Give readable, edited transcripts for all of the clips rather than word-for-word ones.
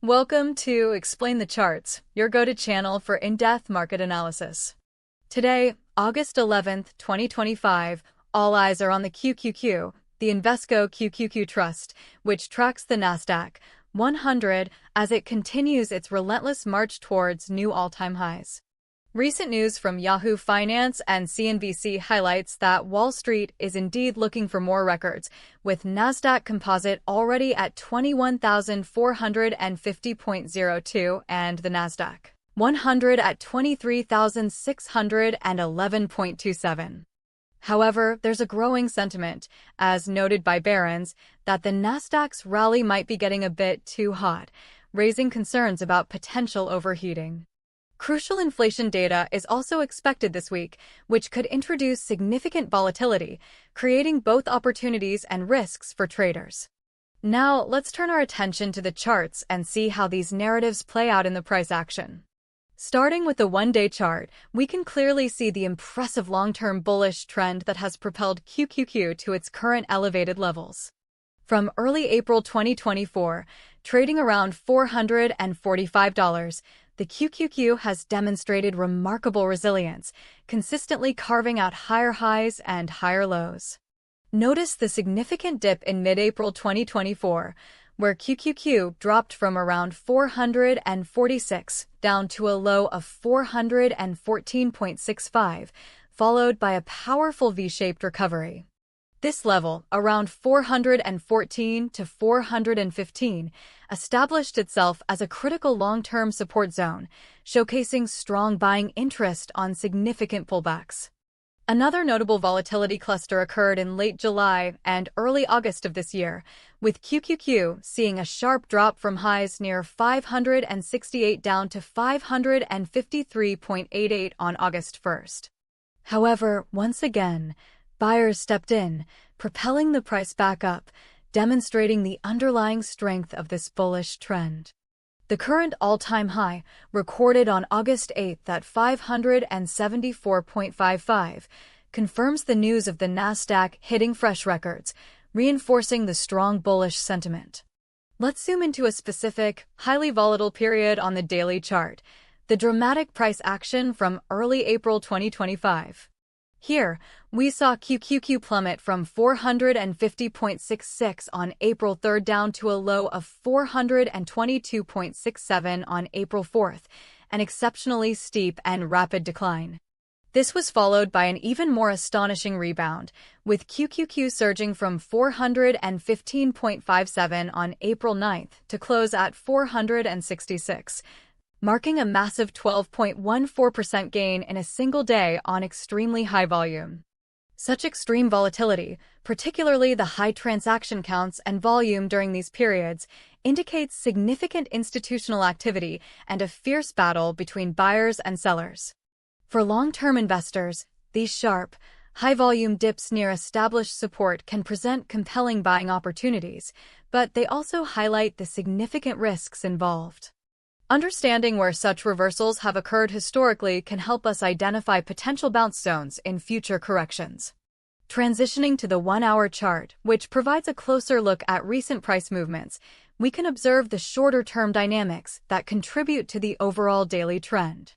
Welcome to Explain the Charts, your go-to channel for in-depth market analysis. Today, August 11th, 2025, all eyes are on the QQQ, the Invesco QQQ Trust, which tracks the Nasdaq 100 as it continues its relentless march towards new all-time highs. Recent news from Yahoo Finance and CNBC highlights that Wall Street is indeed looking for more records, with Nasdaq Composite already at 21,450.02 and the Nasdaq 100 at 23,611.27. However, there's a growing sentiment, as noted by Barron's, that the Nasdaq's rally might be getting a bit too hot, raising concerns about potential overheating. Crucial inflation data is also expected this week, which could introduce significant volatility, creating both opportunities and risks for traders. Now, let's turn our attention to the charts and see how these narratives play out in the price action. Starting with the one-day chart, we can clearly see the impressive long-term bullish trend that has propelled QQQ to its current elevated levels. From early April 2024, trading around $445, the QQQ has demonstrated remarkable resilience, consistently carving out higher highs and higher lows. Notice the significant dip in mid-April 2024, where QQQ dropped from around 446 down to a low of 414.65, followed by a powerful V-shaped recovery. This level, around 414 to 415, established itself as a critical long-term support zone, showcasing strong buying interest on significant pullbacks. Another notable volatility cluster occurred in late July and early August of this year, with QQQ seeing a sharp drop from highs near 568 down to 553.88 on August 1st. However, once again, buyers stepped in, propelling the price back up, demonstrating the underlying strength of this bullish trend. The current all-time high, recorded on August 8th at 574.55, confirms the news of the Nasdaq hitting fresh records, reinforcing the strong bullish sentiment. Let's zoom into a specific, highly volatile period on the daily chart, the dramatic price action from early April 2025. Here, we saw QQQ plummet from 450.66 on April 3rd down to a low of 422.67 on April 4th, an exceptionally steep and rapid decline. This was followed by an even more astonishing rebound, with QQQ surging from 415.57 on April 9th to close at 466. Marking a massive 12.14% gain in a single day on extremely high volume. Such extreme volatility, particularly the high transaction counts and volume during these periods, indicates significant institutional activity and a fierce battle between buyers and sellers. For long-term investors, these sharp, high-volume dips near established support can present compelling buying opportunities, but they also highlight the significant risks involved. Understanding where such reversals have occurred historically can help us identify potential bounce zones in future corrections. Transitioning to the one-hour chart, which provides a closer look at recent price movements, we can observe the shorter-term dynamics that contribute to the overall daily trend.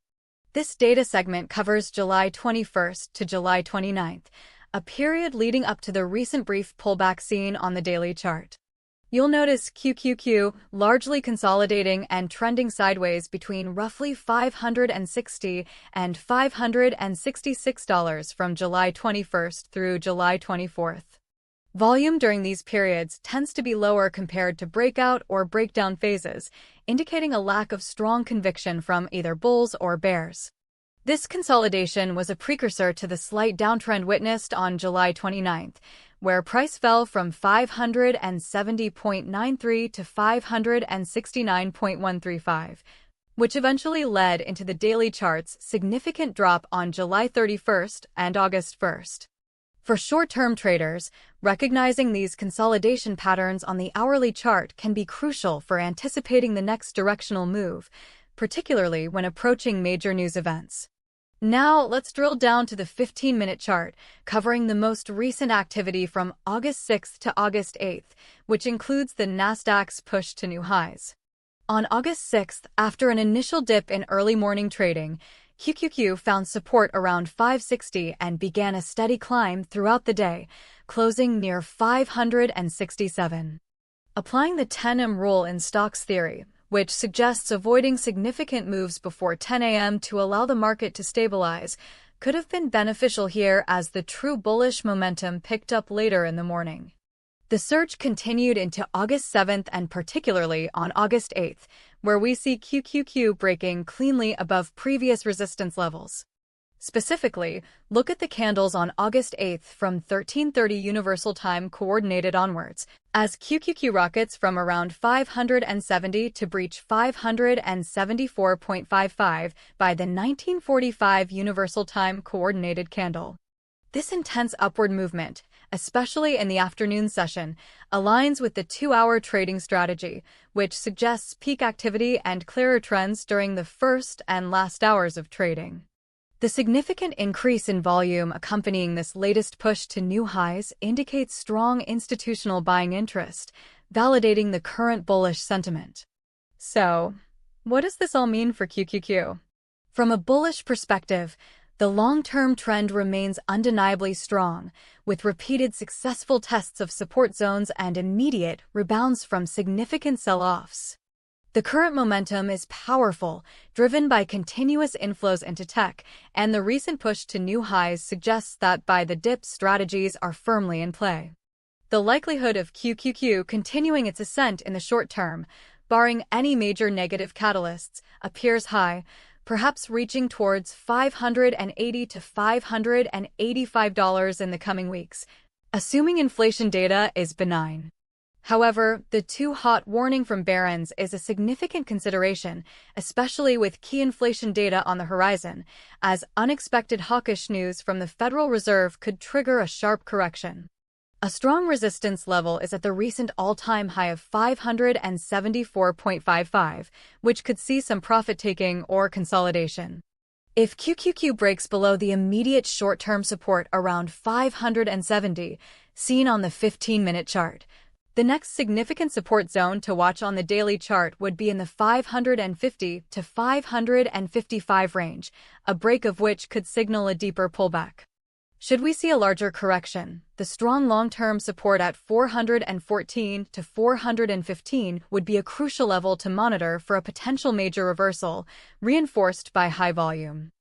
This data segment covers July 21st to July 29th, a period leading up to the recent brief pullback seen on the daily chart. You'll notice QQQ largely consolidating and trending sideways between roughly $560 and $566 from July 21st through July 24th. Volume during these periods tends to be lower compared to breakout or breakdown phases, indicating a lack of strong conviction from either bulls or bears. This consolidation was a precursor to the slight downtrend witnessed on July 29th, where price fell from 570.93 to 569.135, which eventually led into the daily chart's significant drop on July 31st and August 1st. For short-term traders, recognizing these consolidation patterns on the hourly chart can be crucial for anticipating the next directional move, particularly when approaching major news events. Now, let's drill down to the 15-minute chart, covering the most recent activity from August 6th to August 8th, which includes the Nasdaq's push to new highs. On August 6th, after an initial dip in early morning trading, QQQ found support around 560 and began a steady climb throughout the day, closing near 567. Applying the 10M rule in stocks theory, which suggests avoiding significant moves before 10 a.m. to allow the market to stabilize, could have been beneficial here as the true bullish momentum picked up later in the morning. The surge continued into August 7th and particularly on August 8th, where we see QQQ breaking cleanly above previous resistance levels. Specifically, look at the candles on August 8th from 1330 Universal Time Coordinated onwards, as QQQ rockets from around 570 to breach 574.55 by the 1945 Universal Time Coordinated candle. This intense upward movement, especially in the afternoon session, aligns with the 2-hour trading strategy, which suggests peak activity and clearer trends during the first and last hours of trading. The significant increase in volume accompanying this latest push to new highs indicates strong institutional buying interest, validating the current bullish sentiment. So, what does this all mean for QQQ? From a bullish perspective, the long-term trend remains undeniably strong, with repeated successful tests of support zones and immediate rebounds from significant sell-offs. The current momentum is powerful, driven by continuous inflows into tech, and the recent push to new highs suggests that buy-the-dip strategies are firmly in play. The likelihood of QQQ continuing its ascent in the short term, barring any major negative catalysts, appears high, perhaps reaching towards $580 to $585 in the coming weeks, assuming inflation data is benign. However, the too-hot warning from Barron's is a significant consideration, especially with key inflation data on the horizon, as unexpected hawkish news from the Federal Reserve could trigger a sharp correction. A strong resistance level is at the recent all-time high of 574.55, which could see some profit-taking or consolidation. If QQQ breaks below the immediate short-term support around 570, seen on the 15-minute chart, the next significant support zone to watch on the daily chart would be in the 550 to 555 range, a break of which could signal a deeper pullback. Should we see a larger correction, the strong long-term support at 414 to 415 would be a crucial level to monitor for a potential major reversal, reinforced by high volume.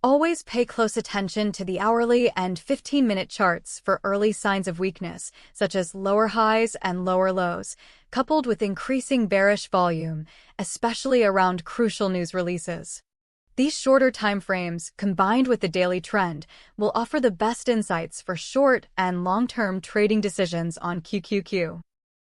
Always pay close attention to the hourly and 15-minute charts for early signs of weakness, such as lower highs and lower lows, coupled with increasing bearish volume, especially around crucial news releases. These shorter timeframes, combined with the daily trend, will offer the best insights for short and long-term trading decisions on QQQ.